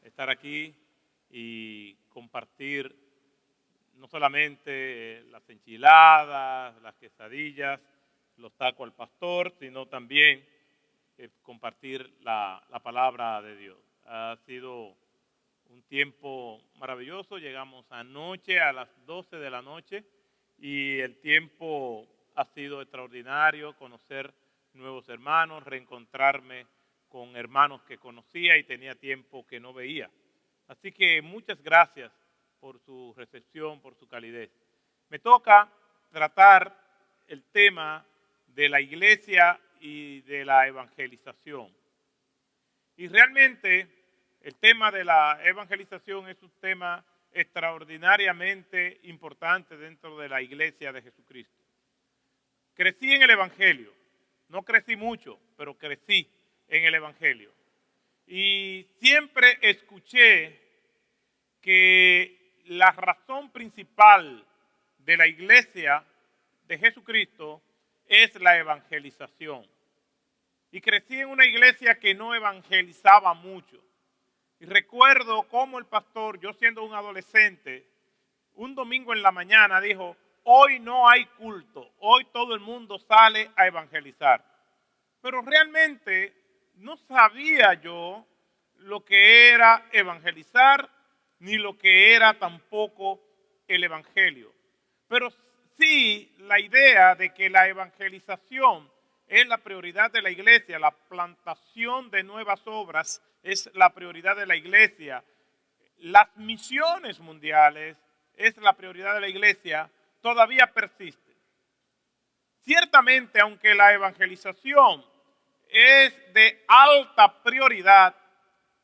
estar aquí y compartir no solamente las enchiladas, las quesadillas, los tacos al pastor, sino también compartir la palabra de Dios. Ha sido un tiempo maravilloso. Llegamos anoche a las 12 de la noche y el tiempo ha sido extraordinario, conocer nuevos hermanos, reencontrarme con hermanos que conocía y tenía tiempo que no veía. Así que muchas gracias por su recepción, por su calidez. Me toca tratar el tema de la iglesia y de la evangelización. Y realmente el tema de la evangelización es un tema extraordinariamente importante dentro de la iglesia de Jesucristo. Crecí en el evangelio, no crecí mucho, pero crecí en el evangelio. Y siempre escuché que la razón principal de la iglesia de Jesucristo es la evangelización. Y crecí en una iglesia que no evangelizaba mucho. Y recuerdo cómo el pastor, yo siendo un adolescente, un domingo en la mañana dijo, hoy no hay culto, hoy todo el mundo sale a evangelizar. Pero realmente no sabía yo lo que era evangelizar, ni lo que era tampoco el evangelio. Pero sí la idea de que la evangelización es la prioridad de la iglesia, la plantación de nuevas obras es la prioridad de la iglesia, las misiones mundiales es la prioridad de la iglesia, todavía persiste. Ciertamente, aunque la evangelización es de alta prioridad,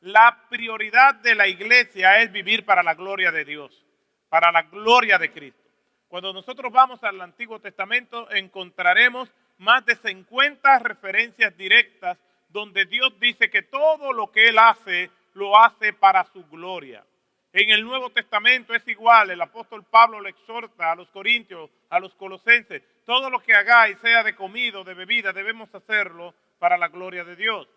la prioridad de la iglesia es vivir para la gloria de Dios, para la gloria de Cristo. Cuando nosotros vamos al Antiguo Testamento encontraremos más de 50 referencias directas donde Dios dice que todo lo que Él hace, lo hace para su gloria. En el Nuevo Testamento es igual, el apóstol Pablo le exhorta a los corintios, a los colosenses, todo lo que hagáis, sea de comida o de bebida, debemos hacerlo para la gloria de Dios.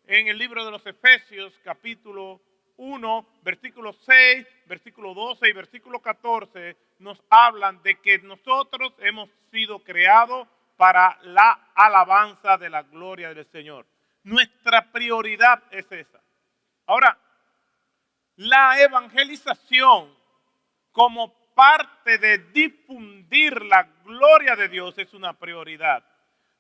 En el libro de los Efesios, capítulo 1, versículo 6, versículo 12 y versículo 14, nos hablan de que nosotros hemos sido creados para la alabanza de la gloria del Señor. Nuestra prioridad es esa. Ahora, la evangelización como parte de difundir la gloria de Dios es una prioridad.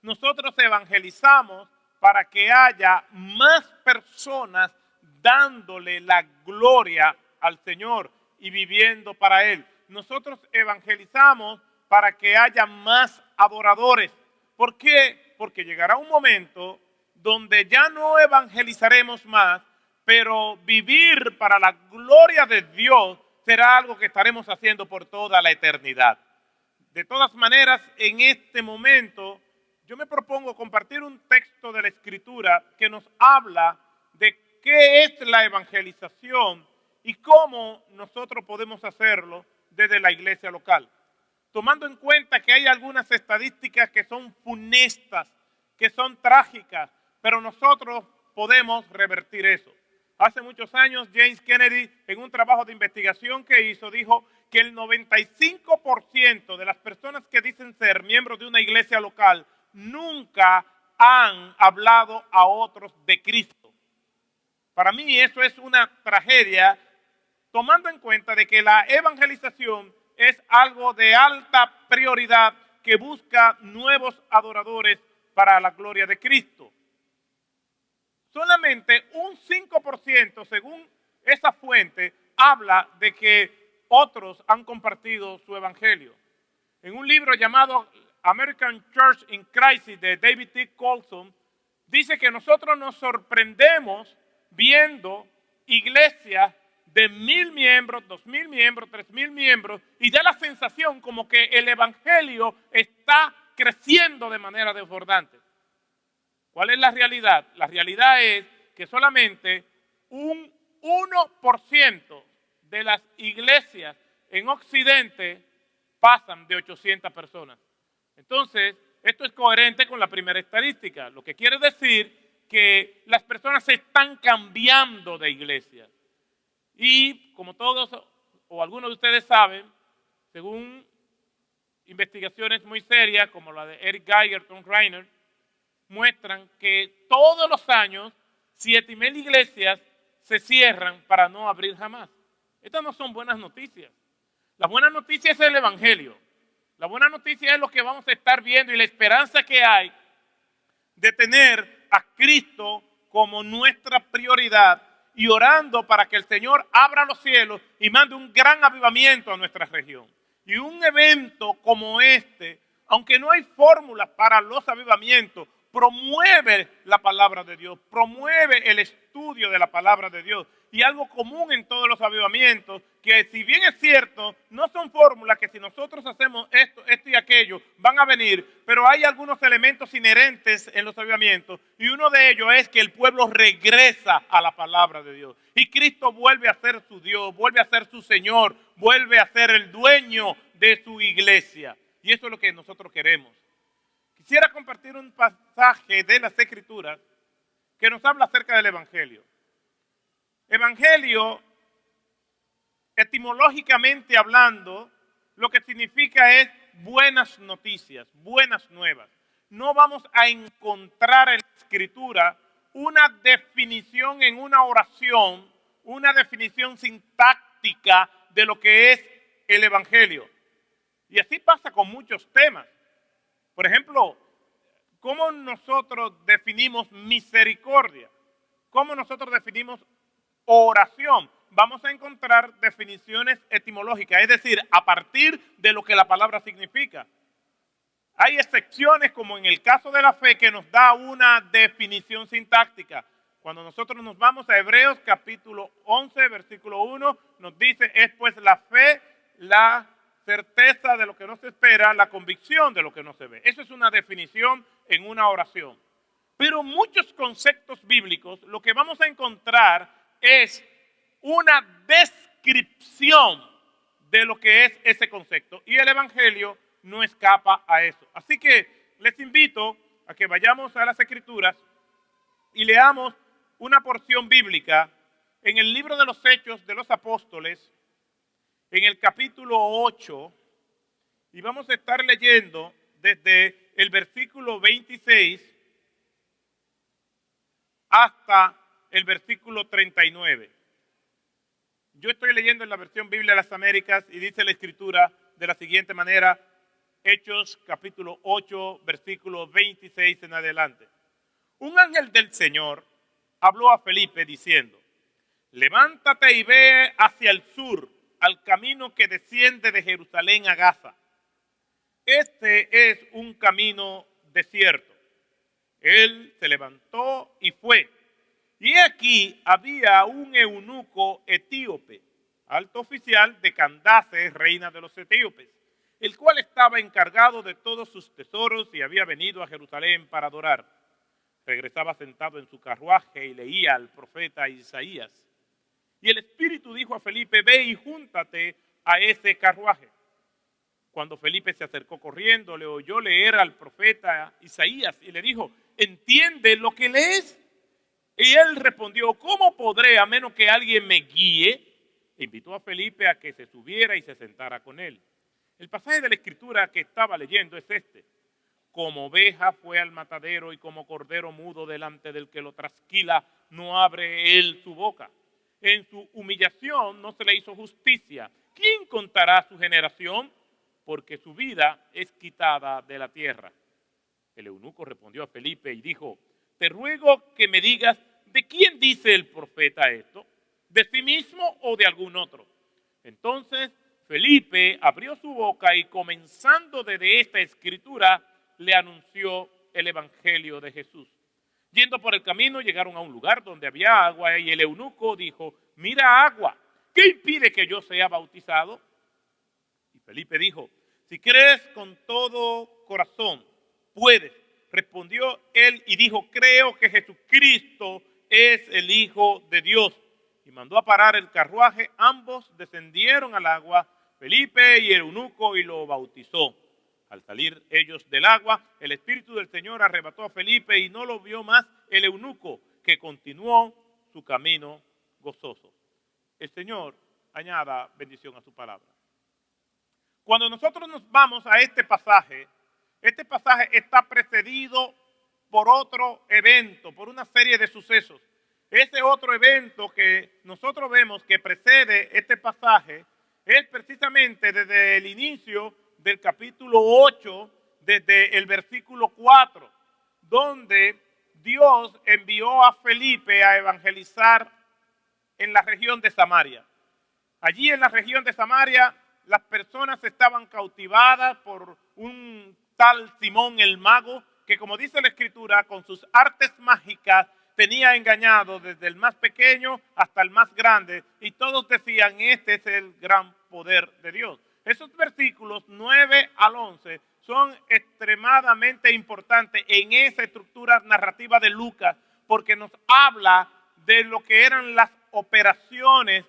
Nosotros evangelizamos para que haya más personas dándole la gloria al Señor y viviendo para Él. Nosotros evangelizamos para que haya más adoradores. ¿Por qué? Porque llegará un momento donde ya no evangelizaremos más, pero vivir para la gloria de Dios será algo que estaremos haciendo por toda la eternidad. De todas maneras, en este momento, yo me propongo compartir un texto de la Escritura que nos habla de qué es la evangelización y cómo nosotros podemos hacerlo desde la iglesia local. Tomando en cuenta que hay algunas estadísticas que son funestas, que son trágicas, pero nosotros podemos revertir eso. Hace muchos años, James Kennedy, en un trabajo de investigación que hizo, dijo que el 95% de las personas que dicen ser miembros de una iglesia local nunca han hablado a otros de Cristo. Para mí eso es una tragedia, tomando en cuenta de que la evangelización es algo de alta prioridad que busca nuevos adoradores para la gloria de Cristo. Solamente un 5%, según esa fuente, habla de que otros han compartido su evangelio. En un libro llamado American Church in Crisis de David T. Colson, dice que nosotros nos sorprendemos viendo iglesias de 1,000 miembros, 2,000 miembros, 3,000 miembros, y da la sensación como que el evangelio está creciendo de manera desbordante. ¿Cuál es la realidad? La realidad es que solamente un 1% de las iglesias en Occidente pasan de 800 personas. Entonces, esto es coherente con la primera estadística, lo que quiere decir que las personas se están cambiando de iglesia. Y como todos o algunos de ustedes saben, según investigaciones muy serias como la de Eric Geiger, Tom Reiner, muestran que todos los años 7,000 iglesias se cierran para no abrir jamás. Estas no son buenas noticias. La buena noticia es el Evangelio. La buena noticia es lo que vamos a estar viendo y la esperanza que hay de tener a Cristo como nuestra prioridad y orando para que el Señor abra los cielos y mande un gran avivamiento a nuestra región. Y un evento como este, aunque no hay fórmulas para los avivamientos, promueve la palabra de Dios, promueve el estudio de la palabra de Dios. Y algo común en todos los avivamientos, que si bien es cierto, no son fórmulas que si nosotros hacemos esto, esto y aquello, van a venir, pero hay algunos elementos inherentes en los avivamientos, y uno de ellos es que el pueblo regresa a la palabra de Dios. Y Cristo vuelve a ser su Dios, vuelve a ser su Señor, vuelve a ser el dueño de su iglesia. Y eso es lo que nosotros queremos. Quisiera compartir un pasaje de las Escrituras que nos habla acerca del Evangelio. Evangelio, etimológicamente hablando, lo que significa es buenas noticias, buenas nuevas. No vamos a encontrar en la Escritura una definición en una oración, una definición sintáctica de lo que es el Evangelio. Y así pasa con muchos temas. Por ejemplo, ¿cómo nosotros definimos misericordia? ¿Cómo nosotros definimos oración? Vamos a encontrar definiciones etimológicas, es decir, a partir de lo que la palabra significa. Hay excepciones, como en el caso de la fe, que nos da una definición sintáctica. Cuando nosotros nos vamos a Hebreos capítulo 11, versículo 1, nos dice, es pues la fe, la certeza de lo que no se espera, la convicción de lo que no se ve. Eso es una definición en una oración. Pero muchos conceptos bíblicos, lo que vamos a encontrar es una descripción de lo que es ese concepto. Y el Evangelio no escapa a eso. Así que les invito a que vayamos a las Escrituras y leamos una porción bíblica en el libro de los Hechos de los Apóstoles, en el capítulo 8, y vamos a estar leyendo desde el versículo 26 hasta el versículo 39. Yo estoy leyendo en la versión Biblia de las Américas y dice la Escritura de la siguiente manera, Hechos capítulo 8, versículo 26 en adelante. Un ángel del Señor habló a Felipe diciendo, levántate y ve hacia el sur, al camino que desciende de Jerusalén a Gaza. Este es un camino desierto. Él se levantó y fue. Y aquí había un eunuco etíope, alto oficial de Candace, reina de los etíopes, el cual estaba encargado de todos sus tesoros y había venido a Jerusalén para adorar. Regresaba sentado en su carruaje y leía al profeta Isaías. Y el Espíritu dijo a Felipe, ve y júntate a ese carruaje. Cuando Felipe se acercó corriendo, le oyó leer al profeta Isaías y le dijo, ¿entiende lo que lees? Y él respondió, ¿cómo podré a menos que alguien me guíe? E invitó a Felipe a que se subiera y se sentara con él. El pasaje de la Escritura que estaba leyendo es este. Como oveja fue al matadero y como cordero mudo delante del que lo trasquila, no abre él su boca. En su humillación no se le hizo justicia. ¿Quién contará su generación? Porque su vida es quitada de la tierra. El eunuco respondió a Felipe y dijo, te ruego que me digas, ¿de quién dice el profeta esto? ¿De sí mismo o de algún otro? Entonces Felipe abrió su boca y comenzando desde esta escritura, le anunció el evangelio de Jesús. Yendo por el camino llegaron a un lugar donde había agua y el eunuco dijo, mira agua, ¿qué impide que yo sea bautizado? Y Felipe dijo, si crees con todo corazón, puedes. Respondió él y dijo, creo que Jesucristo es el Hijo de Dios. Y mandó a parar el carruaje, ambos descendieron al agua, Felipe y el eunuco, y lo bautizó. Al salir ellos del agua, el Espíritu del Señor arrebató a Felipe y no lo vio más el eunuco, que continuó su camino gozoso. el Señor añada bendición a su palabra. Cuando nosotros nos vamos a este pasaje está precedido por otro evento, por una serie de sucesos. Ese otro evento que nosotros vemos que precede este pasaje es precisamente desde el inicio del capítulo 8, desde el versículo 4, donde Dios envió a Felipe a evangelizar en la región de Samaria. Allí en la región de Samaria las personas estaban cautivadas por un tal Simón el mago, que como dice la Escritura, con sus artes mágicas tenía engañado desde el más pequeño hasta el más grande, y todos decían, este es el gran poder de Dios. Esos versículos 9 al 11 son extremadamente importantes en esa estructura narrativa de Lucas, porque nos habla de lo que eran las operaciones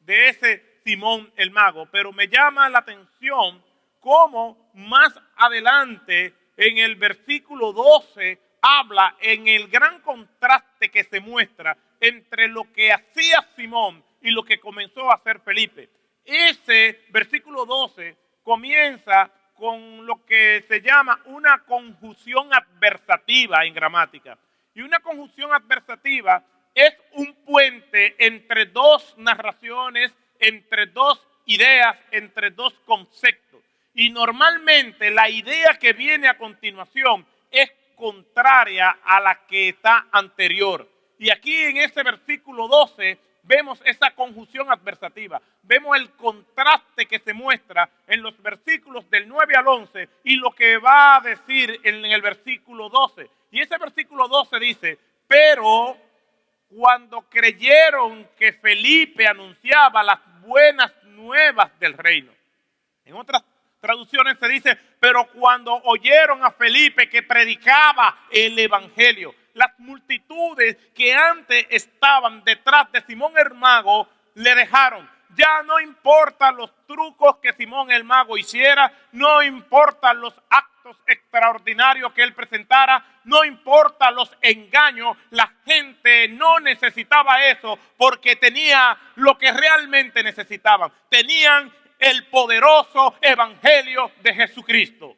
de ese Simón el mago. Pero me llama la atención cómo más adelante en el versículo 12 habla en el gran contraste que se muestra entre lo que hacía Simón y lo que comenzó a hacer Felipe. Ese versículo 12 comienza con lo que se llama una conjunción adversativa en gramática. Y una conjunción adversativa es un puente entre dos narraciones, entre dos ideas, entre dos conceptos. Y normalmente la idea que viene a continuación es contraria a la que está anterior. Y aquí en este versículo 12 vemos esa conjunción adversativa. Vemos el contraste que se muestra en los versículos del 9 al 11 y lo que va a decir en el versículo 12. Y ese versículo 12 dice, pero cuando creyeron que Felipe anunciaba las buenas nuevas del reino. En otras traducciones se dice, pero cuando oyeron a Felipe que predicaba el evangelio, las multitudes que antes estaban detrás de Simón el mago le dejaron. Ya no importan los trucos que Simón el mago hiciera, no importan los actos extraordinarios que él presentara, no importan los engaños, la gente no necesitaba eso porque tenía lo que realmente necesitaban. Tenían el poderoso evangelio de Jesucristo.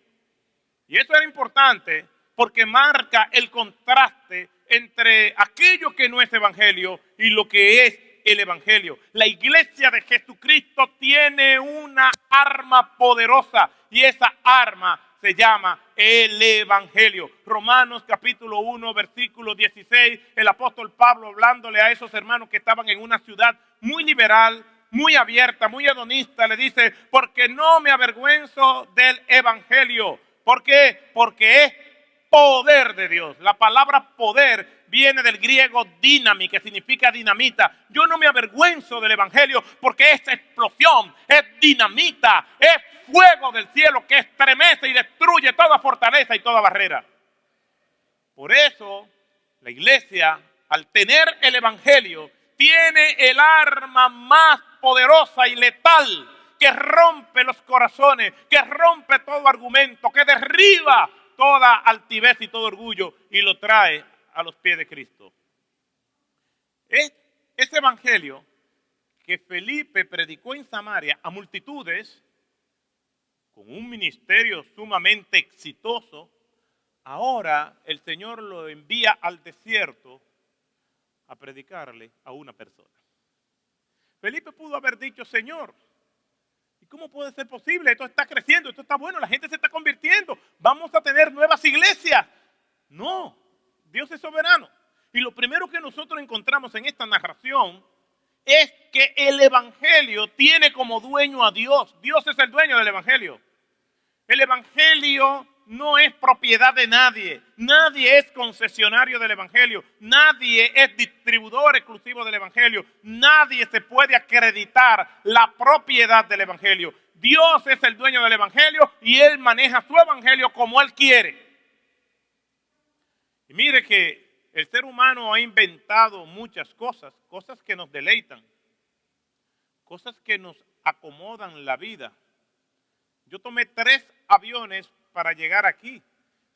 Y eso era importante porque marca el contraste entre aquello que no es evangelio y lo que es el evangelio. La iglesia de Jesucristo tiene una arma poderosa y esa arma se llama el evangelio. Romanos capítulo 1 versículo 16, el apóstol Pablo hablándole a esos hermanos que estaban en una ciudad muy liberal, muy abierta, muy hedonista, le dice, porque no me avergüenzo del evangelio. ¿Por qué? Porque es poder de Dios. La palabra poder viene del griego dynami, que significa dinamita. Yo no me avergüenzo del evangelio porque es explosión, es dinamita, es fuego del cielo que estremece y destruye toda fortaleza y toda barrera. Por eso, la iglesia, al tener el evangelio, tiene el arma más poderosa y letal que rompe los corazones, que rompe todo argumento, que derriba toda altivez y todo orgullo y lo trae a los pies de Cristo. Ese evangelio que Felipe predicó en Samaria a multitudes, con un ministerio sumamente exitoso, ahora el Señor lo envía al desierto a predicarle a una persona. Felipe pudo haber dicho, Señor, ¿y cómo puede ser posible? Esto está creciendo, esto está bueno, la gente se está convirtiendo, vamos a tener nuevas iglesias. No, Dios es soberano. Y lo primero que nosotros encontramos en esta narración es que el evangelio tiene como dueño a Dios. Dios es el dueño del evangelio. El evangelio no es propiedad de nadie. Nadie es concesionario del evangelio. Nadie es distribuidor exclusivo del evangelio. Nadie se puede acreditar la propiedad del evangelio. Dios es el dueño del evangelio y Él maneja su evangelio como Él quiere. Y mire que el ser humano ha inventado muchas cosas, cosas que nos deleitan, cosas que nos acomodan la vida. Yo tomé 3 aviones para llegar aquí.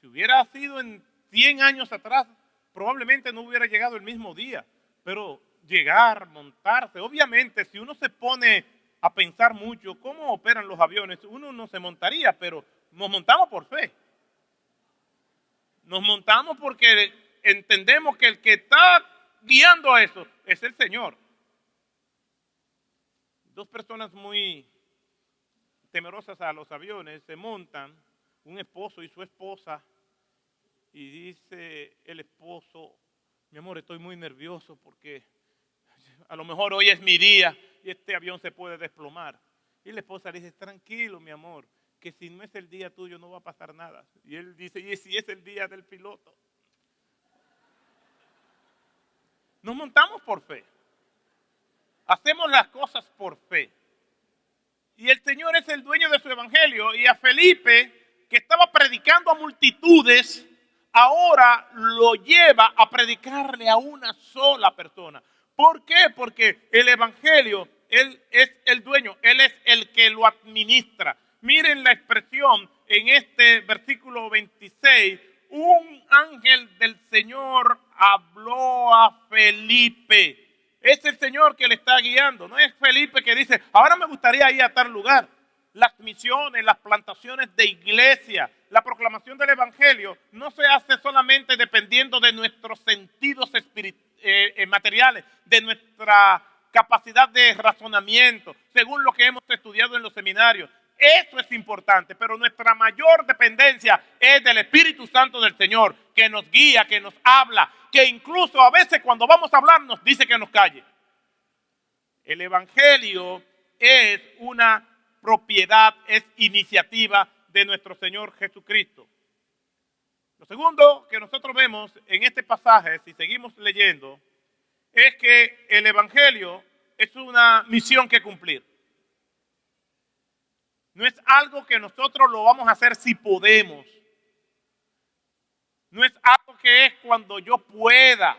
Si hubiera sido en 100 años atrás, probablemente no hubiera llegado el mismo día. Pero llegar, montarse. Obviamente, si uno se pone a pensar mucho cómo operan los aviones, uno no se montaría, pero nos montamos por fe. Nos montamos porque entendemos que el que está guiando eso es el Señor. Dos personas muy temerosas a los aviones se montan, un esposo y su esposa, y dice el esposo: mi amor, estoy muy nervioso porque a lo mejor hoy es mi día y este avión se puede desplomar. Y la esposa le dice: tranquilo, mi amor, que si no es el día tuyo no va a pasar nada. Y él dice: ¿y si es el día del piloto? Nos montamos por fe. Hacemos las cosas por fe. Y el Señor es el dueño de su evangelio. Y a Felipe, que estaba predicando a multitudes, ahora lo lleva a predicarle a una sola persona. ¿Por qué? Porque el evangelio, Él es el dueño, Él es el que lo administra. Miren la expresión en este versículo 26. Un ángel del Señor habló a Felipe. Es el Señor que le está guiando. No es Felipe que dice: ahora me gustaría ir a tal lugar. Las misiones, las plantaciones de iglesia, la proclamación del evangelio no se hace solamente dependiendo de nuestros sentidos materiales, de nuestra capacidad de razonamiento, según lo que hemos estudiado en los seminarios. Eso es importante, pero nuestra mayor dependencia es del Espíritu Santo del Señor, que nos guía, que nos habla, que incluso a veces cuando vamos a hablar nos dice que nos calle. El evangelio es una propiedad, es iniciativa de nuestro Señor Jesucristo. Lo segundo que nosotros vemos en este pasaje, si seguimos leyendo, es que el evangelio es una misión que cumplir. No es algo que nosotros lo vamos a hacer si podemos. No es algo que es cuando yo pueda,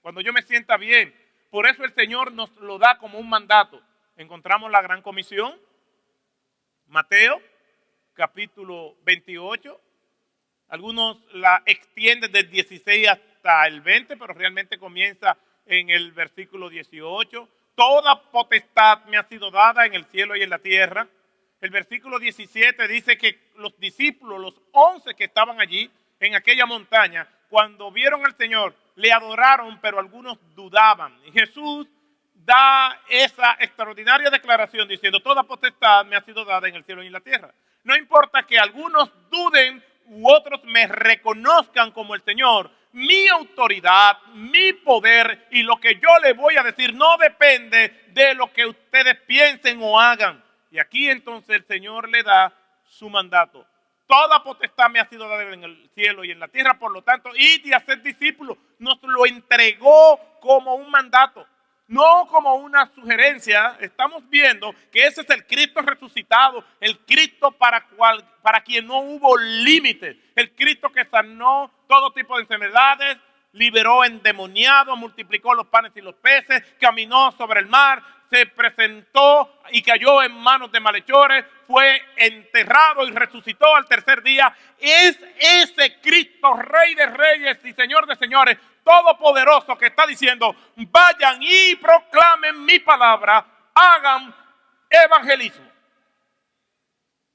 cuando yo me sienta bien. Por eso el Señor nos lo da como un mandato. Encontramos la Gran Comisión, Mateo, capítulo 28. Algunos la extienden del 16 hasta el 20, pero realmente comienza en el versículo 18. Toda potestad me ha sido dada en el cielo y en la tierra. El versículo 17 dice que los discípulos, los 11 que estaban allí en aquella montaña, cuando vieron al Señor, le adoraron, pero algunos dudaban. Y Jesús da esa extraordinaria declaración diciendo: toda potestad me ha sido dada en el cielo y en la tierra. No importa que algunos duden u otros me reconozcan como el Señor, mi autoridad, mi poder y lo que yo le voy a decir no depende de lo que ustedes piensen o hagan. Y aquí entonces el Señor le da su mandato. Toda potestad me ha sido dada en el cielo y en la tierra, por lo tanto, id y haced discípulos. Nos lo entregó como un mandato, no como una sugerencia. Estamos viendo que ese es el Cristo resucitado, el Cristo para quien no hubo límites, el Cristo que sanó todo tipo de enfermedades, liberó endemoniados, multiplicó los panes y los peces, caminó sobre el mar, se presentó y cayó en manos de malhechores, fue enterrado y resucitó al tercer día. Es ese Cristo, Rey de Reyes y Señor de Señores, todopoderoso, que está diciendo: vayan y proclamen mi palabra, hagan evangelismo.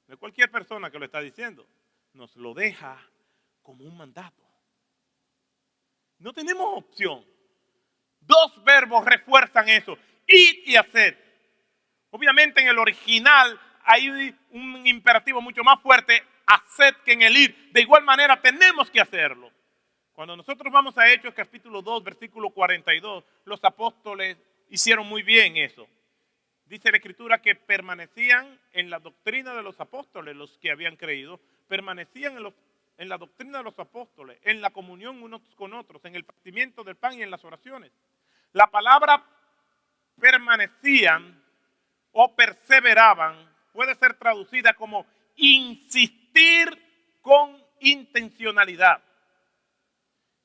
No es cualquier persona que lo está diciendo, nos lo deja como un mandato. No tenemos opción. Dos verbos refuerzan eso: id y haced. Obviamente en el original hay un imperativo mucho más fuerte, haced, que en el ir. De igual manera tenemos que hacerlo. Cuando nosotros vamos a Hechos capítulo 2, versículo 42, los apóstoles hicieron muy bien eso. Dice la Escritura que permanecían en la doctrina de los apóstoles, los que habían creído, permanecían en la doctrina de los apóstoles, en la comunión unos con otros, en el partimiento del pan y en las oraciones. La palabra permanecían o perseveraban puede ser traducida como insistir con intencionalidad,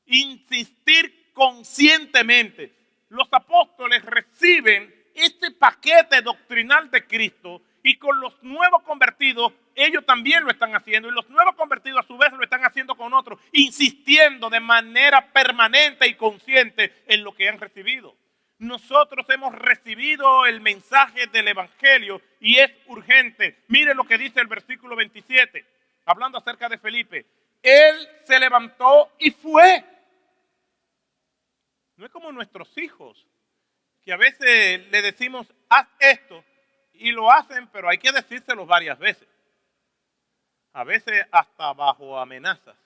insistir conscientemente. Los apóstoles reciben este paquete doctrinal de Cristo y con los nuevos convertidos ellos también lo están haciendo, y los nuevos convertidos a su vez lo están haciendo con otros, insistiendo de manera permanente y consciente en lo que han recibido. Nosotros hemos recibido el mensaje del Evangelio y es urgente. Mire lo que dice el versículo 27, hablando acerca de Felipe. Él se levantó y fue. No es como nuestros hijos, que a veces le decimos, haz esto, y lo hacen, pero hay que decírselo varias veces. A veces hasta bajo amenazas.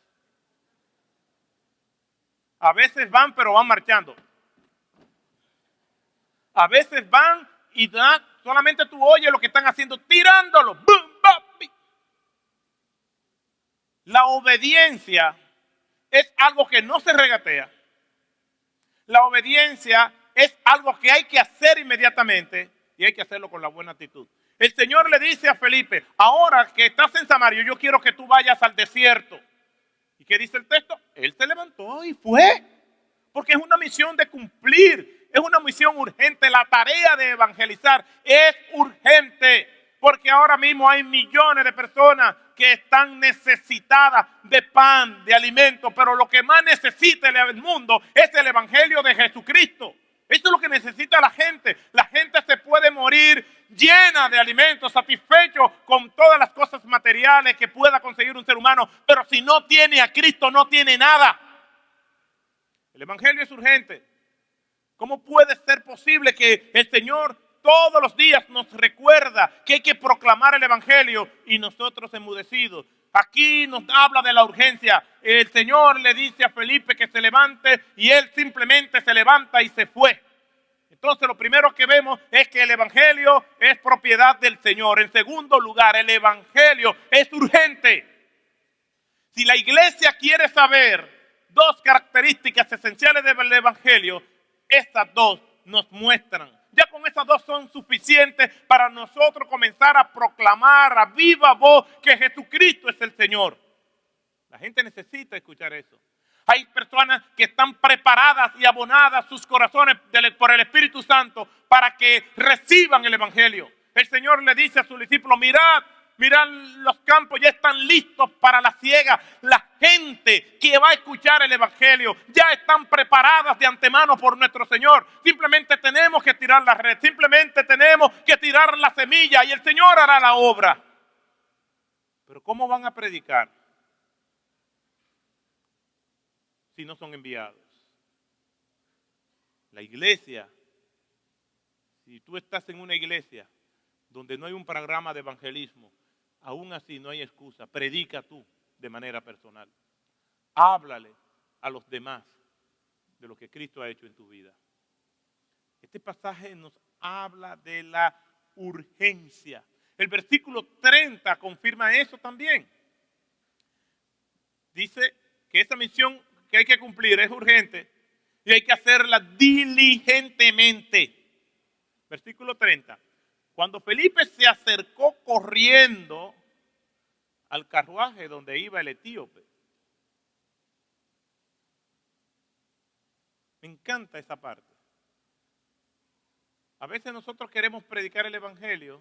A veces van, pero van marchando. A veces van y solamente tú oyes lo que están haciendo, tirándolo. La obediencia es algo que no se regatea. La obediencia es algo que hay que hacer inmediatamente y hay que hacerlo con la buena actitud. El Señor le dice a Felipe, ahora que estás en Samaria, yo quiero que tú vayas al desierto. ¿Y qué dice el texto? Él se levantó y fue. Porque es una misión de cumplir, es una misión urgente. La tarea de evangelizar es urgente, porque ahora mismo hay millones de personas que están necesitadas de pan, de alimento, pero lo que más necesita el mundo es el evangelio de Jesucristo. Eso es lo que necesita la gente. La gente se puede morir llena de alimentos, satisfecho con todas las cosas materiales que pueda conseguir un ser humano, pero si no tiene a Cristo, no tiene nada. El evangelio es urgente. ¿Cómo puede ser posible que el Señor todos los días nos recuerda que hay que proclamar el evangelio y nosotros enmudecidos? Aquí nos habla de la urgencia. El Señor le dice a Felipe que se levante y él simplemente se levanta y se fue. Entonces lo primero que vemos es que el evangelio es propiedad del Señor. En segundo lugar, el evangelio es urgente. Si la iglesia quiere saber dos características esenciales del evangelio, estas dos nos muestran. Ya con esas dos son suficientes para nosotros comenzar a proclamar a viva voz que Jesucristo es el Señor. La gente necesita escuchar eso. Hay personas que están preparadas y abonadas sus corazones por el Espíritu Santo para que reciban el evangelio. El Señor le dice a sus discípulos, mirad, los campos ya están listos para la siega. La gente que va a escuchar el evangelio ya están preparadas de antemano por nuestro Señor. Simplemente tenemos que tirar la red, simplemente tenemos que tirar la semilla y el Señor hará la obra. Pero ¿cómo van a predicar si no son enviados? La iglesia, si tú estás en una iglesia donde no hay un programa de evangelismo, aún así no hay excusa. Predica tú de manera personal. Háblale a los demás de lo que Cristo ha hecho en tu vida. Este pasaje nos habla de la urgencia. El versículo 30 confirma eso también. Dice que esa misión que hay que cumplir es urgente y hay que hacerla diligentemente. Versículo 30. Cuando Felipe se acercó corriendo al carruaje donde iba el etíope. Me encanta esa parte. A veces nosotros queremos predicar el evangelio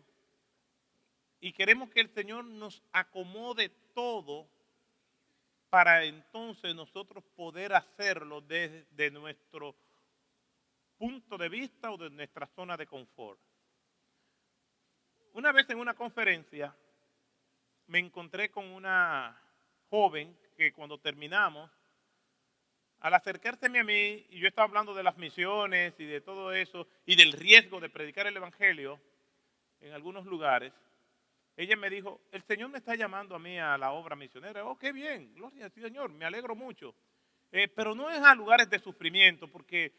y queremos que el Señor nos acomode todo para entonces nosotros poder hacerlo desde nuestro punto de vista o de nuestra zona de confort. Una vez en una conferencia me encontré con una joven que cuando terminamos, al acercárseme a mí, y yo estaba hablando de las misiones y de todo eso, y del riesgo de predicar el evangelio en algunos lugares, ella me dijo, el Señor me está llamando a mí a la obra misionera. Oh, qué bien, gloria al Señor, me alegro mucho. Pero no es a lugares de sufrimiento, porque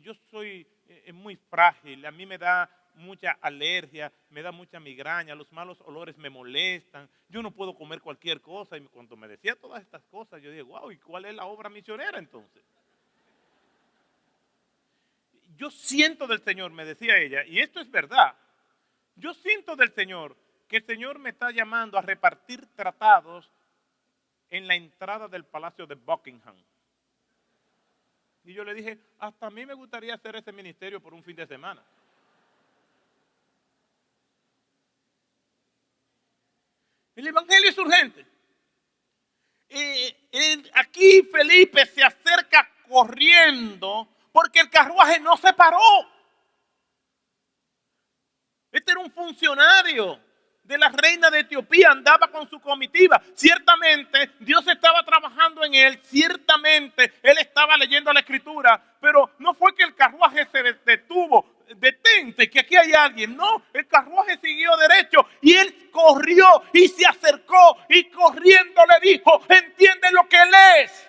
yo soy muy frágil, a mí me da mucha alergia, me da mucha migraña, los malos olores me molestan, yo no puedo comer cualquier cosa. Y cuando me decía todas estas cosas, yo dije, wow, ¿y cuál es la obra misionera entonces? Yo siento del Señor, me decía ella, y esto es verdad, yo siento del Señor que el Señor me está llamando a repartir tratados en la entrada del Palacio de Buckingham. Y yo le dije, hasta a mí me gustaría hacer ese ministerio por un fin de semana. El evangelio es urgente. Aquí Felipe se acerca corriendo porque el carruaje no se paró. Este era un funcionario de la reina de Etiopía, andaba con su comitiva. Ciertamente Dios estaba trabajando en él, ciertamente él estaba leyendo la escritura, pero no fue que el carruaje se detuvo. Detente, que aquí hay alguien. No, el carruaje siguió derecho y él corrió y se acercó y corriendo le dijo: ¿entiende lo que él es?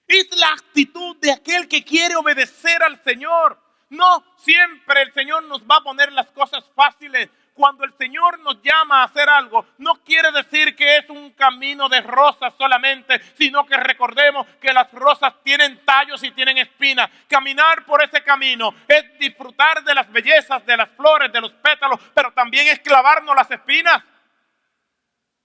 Es la actitud de aquel que quiere obedecer al Señor. No siempre el Señor nos va a poner las cosas fáciles. Cuando el Señor nos llama a hacer algo, no quiere decir que es un camino de rosas solamente, sino que recordemos que las rosas tienen tallos y tienen espinas. Caminar por ese camino es disfrutar de las bellezas, de las flores, de los pétalos, pero también es clavarnos las espinas.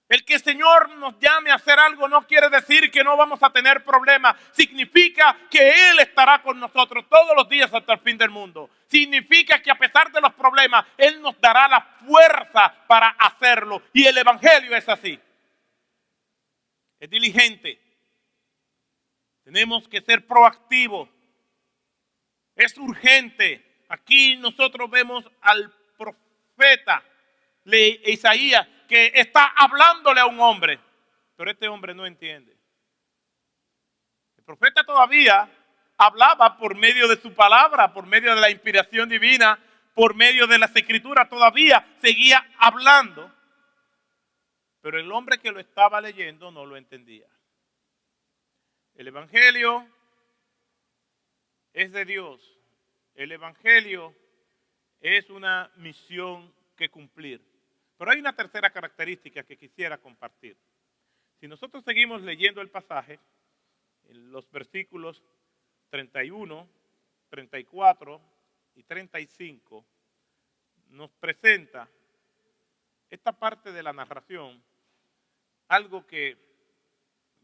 El que el Señor nos llame a hacer algo no quiere decir que no vamos a tener problemas. Significa que Él estará con nosotros todos los días hasta el fin del mundo. Significa que a pesar de los problemas, Él nos dará la fuerza para hacerlo. Y el Evangelio es así. Es diligente. Tenemos que ser proactivos. Es urgente. Aquí nosotros vemos al profeta de Isaías, que está hablándole a un hombre, pero este hombre no entiende. El profeta todavía hablaba por medio de su palabra, por medio de la inspiración divina, por medio de las escrituras, todavía seguía hablando, pero el hombre que lo estaba leyendo no lo entendía. El Evangelio es de Dios. El Evangelio es una misión que cumplir. Pero hay una tercera característica que quisiera compartir. Si nosotros seguimos leyendo el pasaje, en los versículos 31, 34 y 35, nos presenta esta parte de la narración, algo que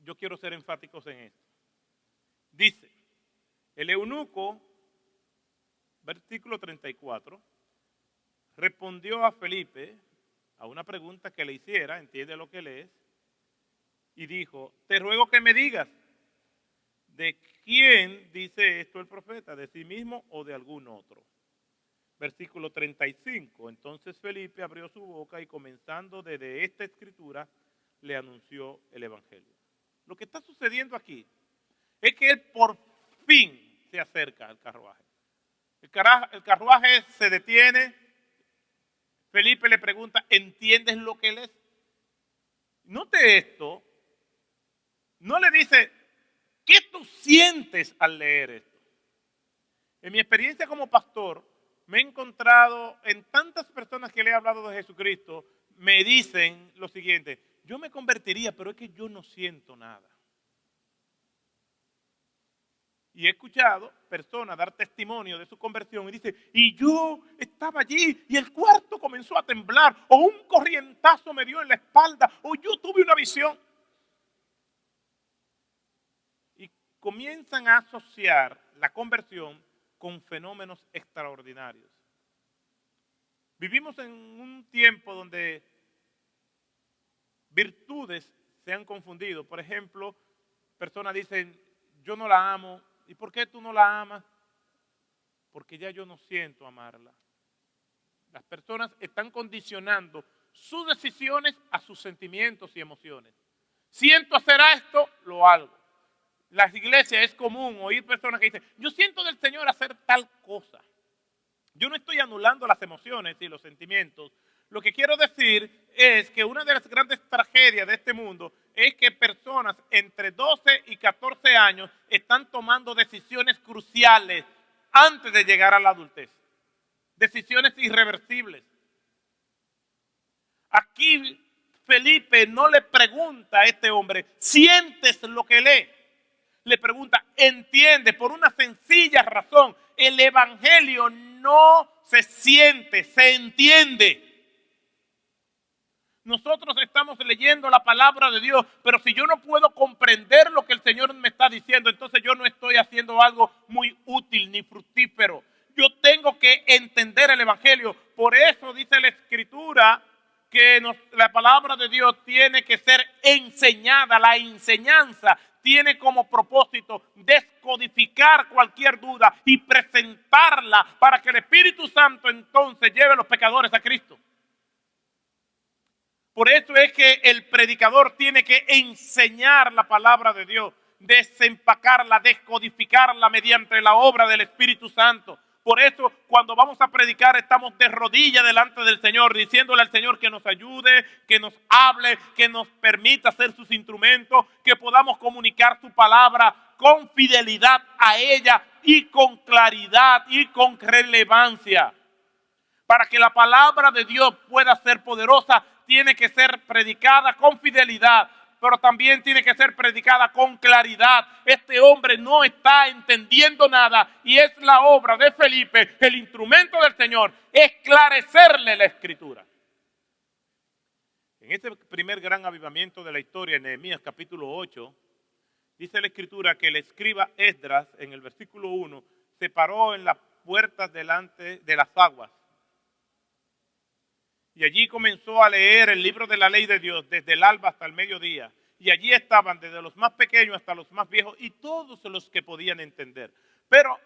yo quiero ser enfáticos en esto. Dice, el eunuco, versículo 34, respondió a Felipe a una pregunta que le hiciera, entiende lo que él es, y dijo: te ruego que me digas, ¿de quién dice esto el profeta? ¿De sí mismo o de algún otro? Versículo 35, entonces Felipe abrió su boca y comenzando desde esta escritura le anunció el Evangelio. Lo que está sucediendo aquí es que él por fin se acerca al carruaje. El carruaje se detiene. Felipe le pregunta: ¿entiendes lo que él es? Note esto. No le dice: ¿qué tú sientes al leer esto? En mi experiencia como pastor, me he encontrado en tantas personas que le he hablado de Jesucristo, me dicen lo siguiente: yo me convertiría, pero es que yo no siento nada. Y he escuchado personas dar testimonio de su conversión y dice: y yo estaba allí y el cuarto comenzó a temblar, o un corrientazo me dio en la espalda, o yo tuve una visión. Y comienzan a asociar la conversión con fenómenos extraordinarios. Vivimos en un tiempo donde virtudes se han confundido. Por ejemplo, personas dicen: yo no la amo. ¿Y por qué tú no la amas? Porque ya yo no siento amarla. Las personas están condicionando sus decisiones a sus sentimientos y emociones. Siento hacer esto, lo hago. En las iglesias es común oír personas que dicen: yo siento del Señor hacer tal cosa. Yo no estoy anulando las emociones y los sentimientos. Lo que quiero decir es que una de las grandes tragedias de este mundo es que personas entre 12 y 14 años están tomando decisiones cruciales antes de llegar a la adultez. Decisiones irreversibles. Aquí Felipe no le pregunta a este hombre: ¿sientes lo que lee? Le pregunta: ¿entiende? Por una sencilla razón. El Evangelio no se siente, se entiende. Nosotros estamos leyendo la palabra de Dios, pero si yo no puedo comprender lo que el Señor me está diciendo, entonces yo no estoy haciendo algo muy útil ni fructífero. Yo tengo que entender el Evangelio. Por eso dice la Escritura que la palabra de Dios tiene que ser enseñada. La enseñanza tiene como propósito descodificar desmitificar cualquier duda y presentarla para que el Espíritu Santo entonces lleve a los pecadores a Cristo. Por eso es que el predicador tiene que enseñar la palabra de Dios, desempacarla, descodificarla mediante la obra del Espíritu Santo. Por eso cuando vamos a predicar estamos de rodillas delante del Señor, diciéndole al Señor que nos ayude, que nos hable, que nos permita ser sus instrumentos, que podamos comunicar su palabra con fidelidad a ella y con claridad y con relevancia. Para que la palabra de Dios pueda ser poderosa, tiene que ser predicada con fidelidad, pero también tiene que ser predicada con claridad. Este hombre no está entendiendo nada y es la obra de Felipe, el instrumento del Señor, esclarecerle la Escritura. En este primer gran avivamiento de la historia, en Nehemías capítulo 8, dice la Escritura que el escriba Esdras, en el versículo 1, se paró en las puertas delante de las aguas. Y allí comenzó a leer el libro de la ley de Dios desde el alba hasta el mediodía. Y allí estaban desde los más pequeños hasta los más viejos y todos los que podían entender. Pero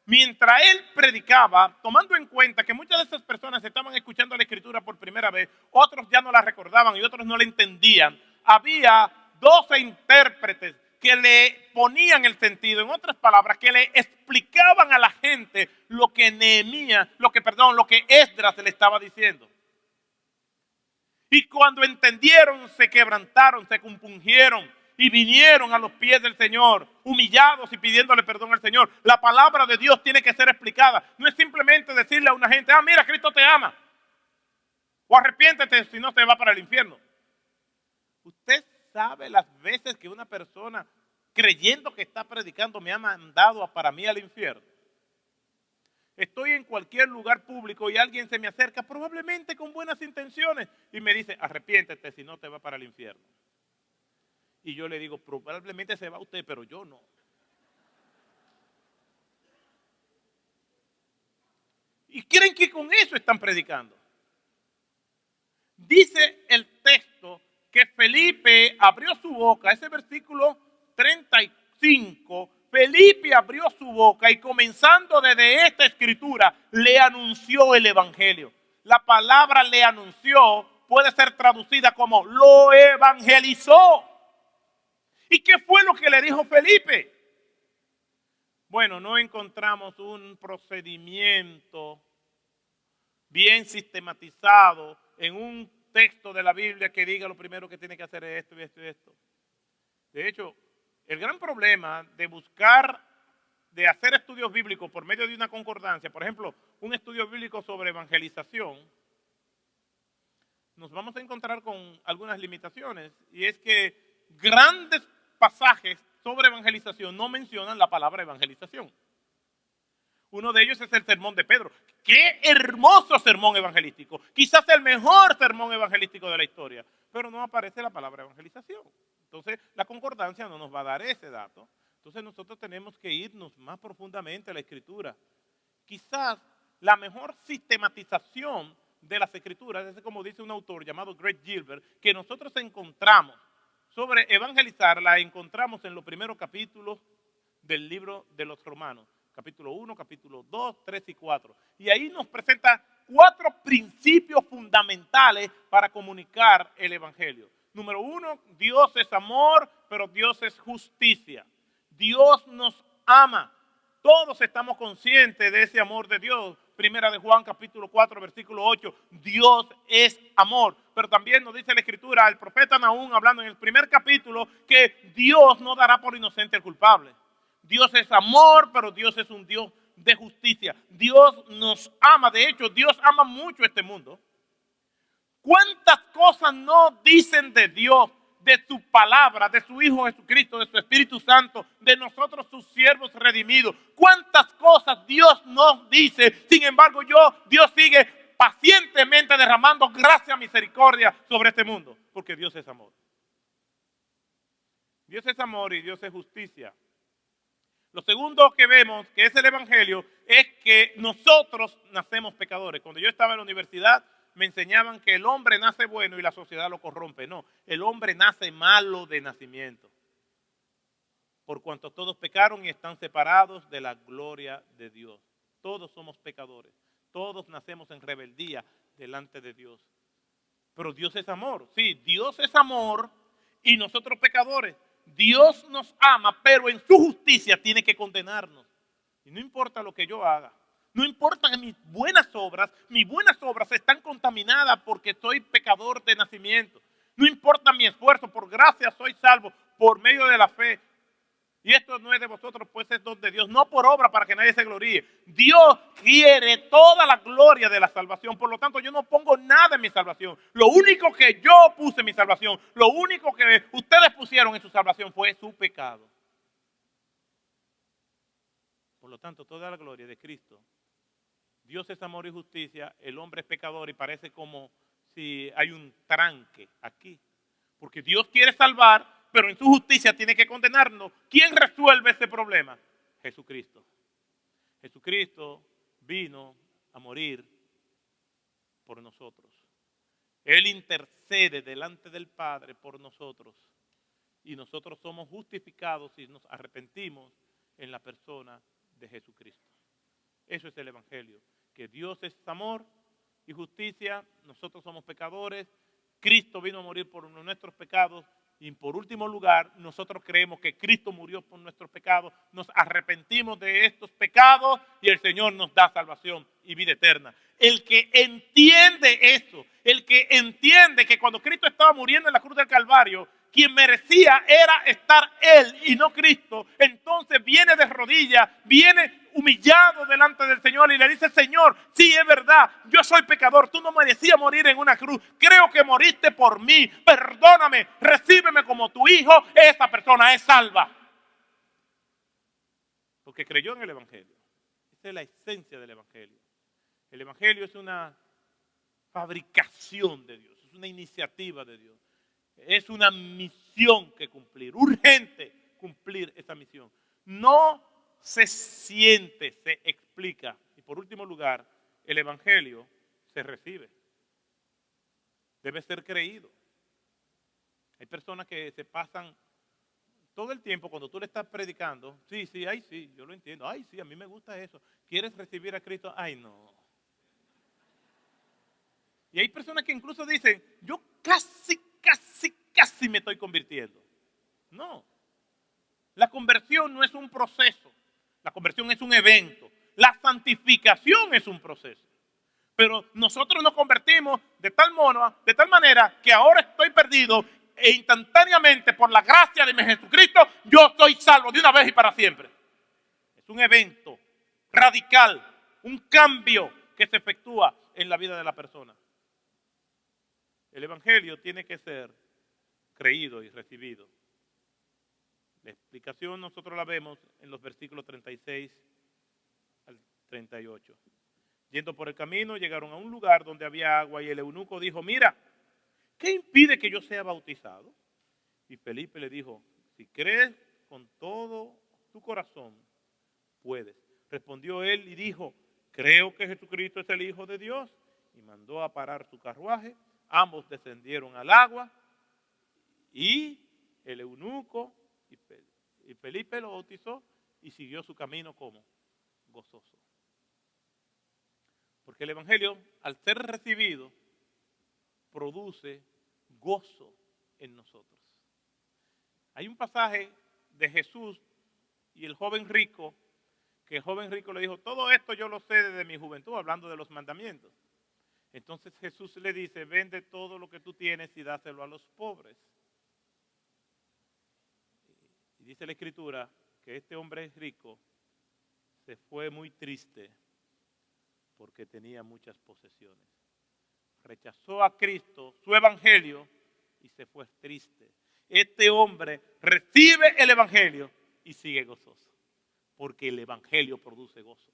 mientras él predicaba, tomando en cuenta que muchas de esas personas estaban escuchando la Escritura por primera vez, otros ya no la recordaban y otros no la entendían, había 12 intérpretes que le ponían el sentido, en otras palabras, que le explicaban a la gente lo que lo que Esdras le estaba diciendo. Y cuando entendieron, se quebrantaron, se compungieron y vinieron a los pies del Señor, humillados y pidiéndole perdón al Señor. La palabra de Dios tiene que ser explicada. No es simplemente decirle a una gente, mira, Cristo te ama. O arrepiéntete, si no te va para el infierno. Usted sabe las veces que una persona, creyendo que está predicando, me ha mandado para mí al infierno. Estoy en cualquier lugar público y alguien se me acerca, probablemente con buenas intenciones, y me dice, arrepiéntete, si no te va para el infierno. Y yo le digo, probablemente se va usted, pero yo no. ¿Y creen que con eso están predicando? Dice el texto que Felipe abrió su boca, ese versículo 35, Felipe abrió su boca y comenzando desde esta escritura le anunció el evangelio. La palabra le anunció puede ser traducida como lo evangelizó. ¿Y qué fue lo que le dijo Felipe? Bueno, no encontramos un procedimiento bien sistematizado en un texto de la Biblia que diga lo primero que tiene que hacer es esto y esto y esto. De hecho, el gran problema de hacer estudios bíblicos por medio de una concordancia, por ejemplo, un estudio bíblico sobre evangelización, nos vamos a encontrar con algunas limitaciones, y es que grandes pasajes sobre evangelización no mencionan la palabra evangelización. Uno de ellos es el sermón de Pedro. ¡Qué hermoso sermón evangelístico! Quizás el mejor sermón evangelístico de la historia, pero no aparece la palabra evangelización. Entonces, la concordancia no nos va a dar ese dato. Entonces, nosotros tenemos que irnos más profundamente a la Escritura. Quizás la mejor sistematización de las Escrituras, es como dice un autor llamado Greg Gilbert, que nosotros encontramos sobre evangelizar, la encontramos en los primeros capítulos del libro de los Romanos. Capítulo 1, capítulo 2, 3 y 4. Y ahí nos presenta 4 principios fundamentales para comunicar el evangelio. Número 1, Dios es amor, pero Dios es justicia. Dios nos ama. Todos estamos conscientes de ese amor de Dios. Primera de Juan, capítulo 4, versículo 8. Dios es amor. Pero también nos dice la Escritura, el profeta Nahum, hablando en el primer capítulo, que Dios no dará por inocente al culpable. Dios es amor, pero Dios es un Dios de justicia. Dios nos ama. De hecho, Dios ama mucho este mundo. ¿Cuántas cosas no dicen de Dios, de su palabra, de su Hijo Jesucristo, de su Espíritu Santo, de nosotros sus siervos redimidos? ¿Cuántas cosas Dios nos dice? Sin embargo, Dios sigue pacientemente derramando gracia, misericordia sobre este mundo, porque Dios es amor. Dios es amor y Dios es justicia. Lo segundo que vemos, que es el evangelio, es que nosotros nacemos pecadores. Cuando yo estaba en la universidad, me enseñaban que el hombre nace bueno y la sociedad lo corrompe. No, el hombre nace malo de nacimiento. por cuanto todos pecaron y están separados de la gloria de Dios. Todos somos pecadores, todos nacemos en rebeldía delante de Dios. Pero Dios es amor, sí, Dios es amor y nosotros pecadores. Dios nos ama, pero en su justicia tiene que condenarnos. Y no importa lo que yo haga, no importa mis buenas obras están contaminadas porque soy pecador de nacimiento. No importa mi esfuerzo, por gracia soy salvo por medio de la fe. Y esto no es de vosotros, pues es don de Dios, no por obra para que nadie se gloríe. Dios quiere toda la gloria de la salvación, por lo tanto yo no pongo nada en mi salvación. Lo único que yo puse en mi salvación, lo único que ustedes pusieron en su salvación fue su pecado. Por lo tanto, toda la gloria de Cristo. Dios es amor y justicia, el hombre es pecador y parece como si hay un tranque aquí. Porque Dios quiere salvar, pero en su justicia tiene que condenarnos. ¿Quién resuelve ese problema? Jesucristo. Jesucristo vino a morir por nosotros. Él intercede delante del Padre por nosotros. Y nosotros somos justificados si nos arrepentimos en la persona de Jesucristo. Eso es el Evangelio. Que Dios es amor y justicia. Nosotros somos pecadores. Cristo vino a morir por nuestros pecados. Y por último lugar, nosotros creemos que Cristo murió por nuestros pecados, nos arrepentimos de estos pecados y el Señor nos da salvación y vida eterna. El que entiende eso, el que entiende que cuando Cristo estaba muriendo en la cruz del Calvario, quien merecía era estar Él y no Cristo, entonces viene de rodillas, viene humillado delante del Señor y le dice: Señor, sí es verdad, yo soy pecador, tú no merecías morir en una cruz, creo que moriste por mí, perdóname, recíbeme como tu hijo. Esa persona es salva porque creyó en el Evangelio. Esa es la esencia del Evangelio. El Evangelio es una fabricación de Dios, es una iniciativa de Dios, es una misión que cumplir, urgente cumplir esa misión. No se siente, se explica. Y por último lugar, el Evangelio se recibe. Debe ser creído. Hay personas que se pasan todo el tiempo cuando tú le estás predicando. Sí, yo lo entiendo. Ay, sí, a mí me gusta eso. ¿Quieres recibir a Cristo? Ay, no. Y hay personas que incluso dicen: yo casi me estoy convirtiendo. No. La conversión no es un proceso. La conversión es un evento. La santificación es un proceso. Pero nosotros nos convertimos de tal manera que ahora estoy perdido e instantáneamente por la gracia de mi Jesucristo yo soy salvo de una vez y para siempre. Es un evento radical, un cambio que se efectúa en la vida de la persona. El Evangelio tiene que ser creído y recibido. La explicación nosotros la vemos en los versículos 36 al 38. Yendo por el camino, llegaron a un lugar donde había agua y el eunuco dijo: mira, ¿qué impide que yo sea bautizado? Y Felipe le dijo: si crees con todo tu corazón, puedes. Respondió él y dijo: creo que Jesucristo es el Hijo de Dios. Y mandó a parar su carruaje. Ambos descendieron al agua y el eunuco y Felipe lo bautizó y siguió su camino como gozoso. Porque el Evangelio, al ser recibido, produce gozo en nosotros. Hay un pasaje de Jesús y el joven rico, que el joven rico le dijo: todo esto yo lo sé desde mi juventud, hablando de los mandamientos. Entonces Jesús le dice: vende todo lo que tú tienes y dáselo a los pobres. Y dice la Escritura que este hombre rico se fue muy triste porque tenía muchas posesiones. Rechazó a Cristo, su Evangelio, y se fue triste. Este hombre recibe el Evangelio y sigue gozoso, porque el Evangelio produce gozo.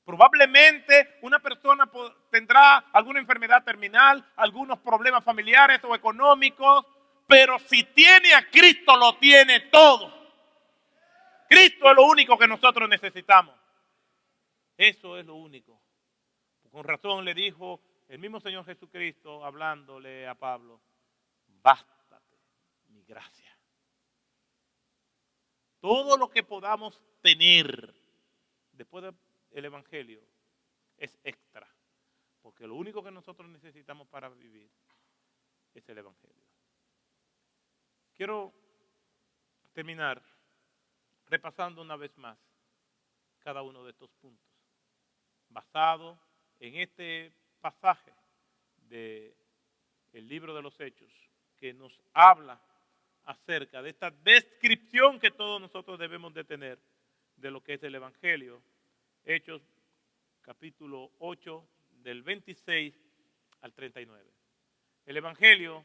Probablemente una persona tendrá alguna enfermedad terminal, algunos problemas familiares o económicos, pero si tiene a Cristo, lo tiene todo. Cristo es lo único que nosotros necesitamos. Eso es lo único. Con razón le dijo el mismo Señor Jesucristo, hablándole a Pablo: bástate mi gracia. todo lo que podamos tener después del Evangelio es extra. Porque lo único que nosotros necesitamos para vivir es el Evangelio. Quiero terminar repasando una vez más cada uno de estos puntos, basado en este pasaje del libro de los Hechos, que nos habla acerca de esta descripción que todos nosotros debemos de tener de lo que es el Evangelio. Hechos capítulo 8, del 26 al 39. El Evangelio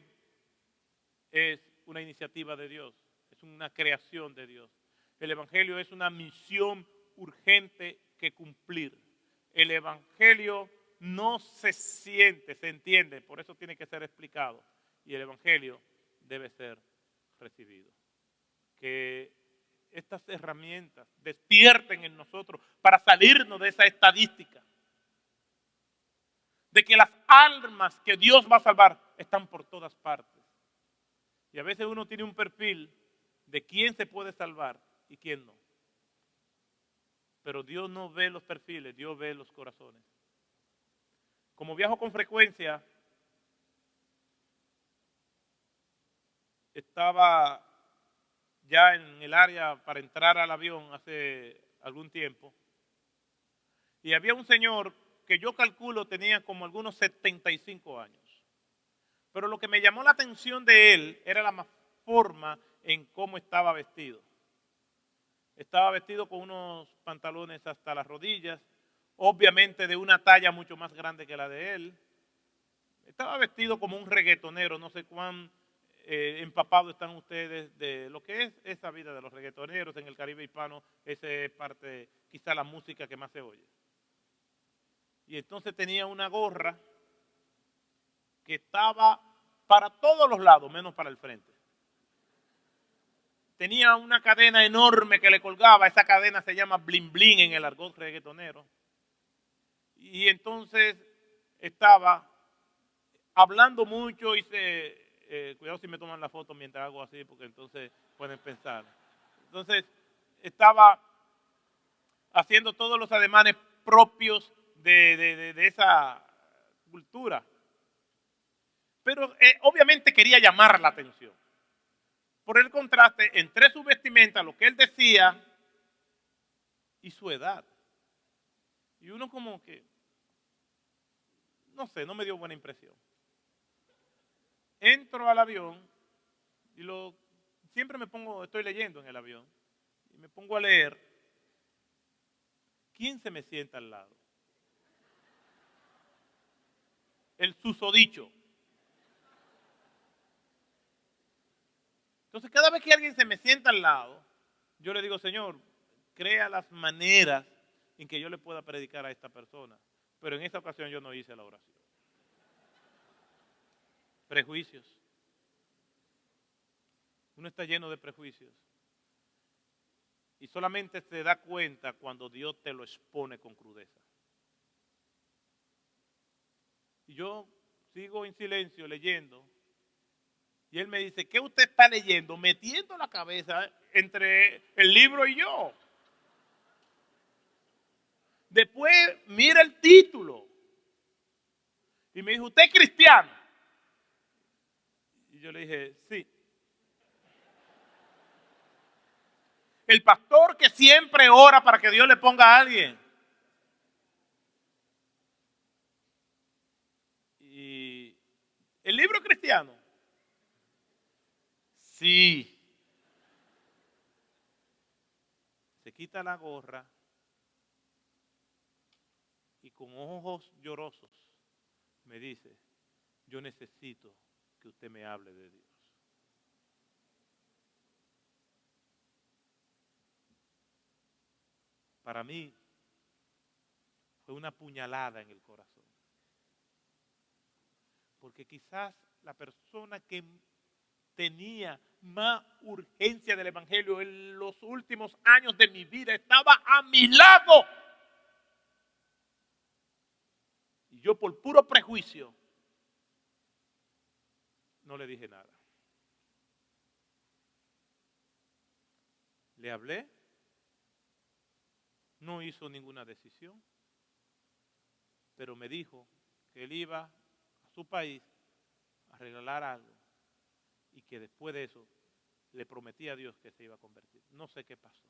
es una iniciativa de Dios, es una creación de Dios. El Evangelio es una misión urgente que cumplir. El Evangelio no se siente, se entiende, por eso tiene que ser explicado. Y el Evangelio debe ser recibido. Que estas herramientas despierten en nosotros para salirnos de esa estadística. De que las almas que Dios va a salvar están por todas partes. Y a veces uno tiene un perfil de quién se puede salvar y quién no. Pero Dios no ve los perfiles, Dios ve los corazones. Como viajo con frecuencia, estaba ya en el área para entrar al avión hace algún tiempo. Y había un señor que yo calculo tenía como algunos 75 años. Pero lo que me llamó la atención de él era la forma en cómo estaba vestido. Estaba vestido con unos pantalones hasta las rodillas, obviamente de una talla mucho más grande que la de él. Estaba vestido como un reggaetonero, no sé cuán empapados están ustedes de lo que es esa vida de los reggaetoneros en el Caribe hispano. Esa es parte, quizá la música que más se oye. Y entonces tenía una gorra que estaba para todos los lados, menos para el frente. Tenía una cadena enorme que le colgaba, esa cadena se llama bling bling en el argot reggaetonero. Y entonces estaba hablando mucho y cuidado si me toman la foto mientras hago así, porque entonces pueden pensar. Entonces estaba haciendo todos los ademanes propios de esa cultura. Pero obviamente quería llamar la atención. Por el contraste entre su vestimenta, lo que él decía, y su edad. Y uno como que, no sé, no me dio buena impresión. Entro al avión y siempre estoy leyendo en el avión, y me pongo a leer. ¿Quién se me sienta al lado? El susodicho. Entonces, cada vez que alguien se me sienta al lado, yo le digo, Señor, crea las maneras en que yo le pueda predicar a esta persona. Pero en esta ocasión yo no hice la oración. Prejuicios. Uno está lleno de prejuicios. Y solamente se da cuenta cuando Dios te lo expone con crudeza. Y yo sigo en silencio leyendo. Y él me dice, ¿qué usted está leyendo? Metiendo la cabeza entre el libro y yo. Después mira el título. Y me dijo, ¿usted es cristiano? Y yo le dije, sí. El pastor que siempre ora para que Dios le ponga a alguien. Y el libro cristiano. Sí. Se quita la gorra y con ojos llorosos me dice, yo necesito que usted me hable de Dios. Para mí fue una puñalada en el corazón. Porque quizás la persona que tenía más urgencia del Evangelio en los últimos años de mi vida estaba a mi lado. Y yo por puro prejuicio no le dije nada. Le hablé, no hizo ninguna decisión, pero me dijo que él iba a su país a regalar algo y que después de eso le prometí a Dios que se iba a convertir. No sé qué pasó.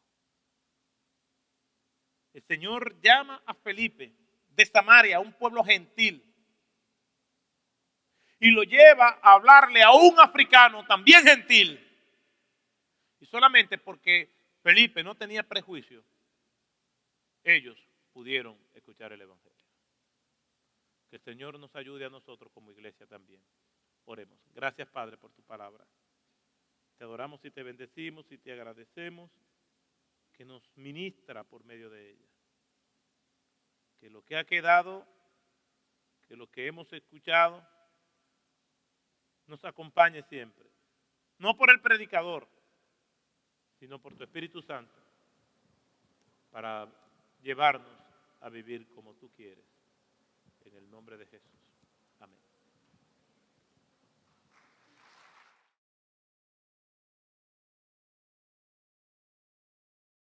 El Señor llama a Felipe de Samaria, un pueblo gentil, y lo lleva a hablarle a un africano también gentil. Y solamente porque Felipe no tenía prejuicio, ellos pudieron escuchar el Evangelio. Que el Señor nos ayude a nosotros como iglesia también. Oremos. Gracias, Padre, por tu palabra. Te adoramos y te bendecimos y te agradecemos que nos ministra por medio de ella. Que lo que ha quedado, que lo que hemos escuchado, nos acompañe siempre. No por el predicador, sino por tu Espíritu Santo, para llevarnos a vivir como tú quieres. En el nombre de Jesús. Amén.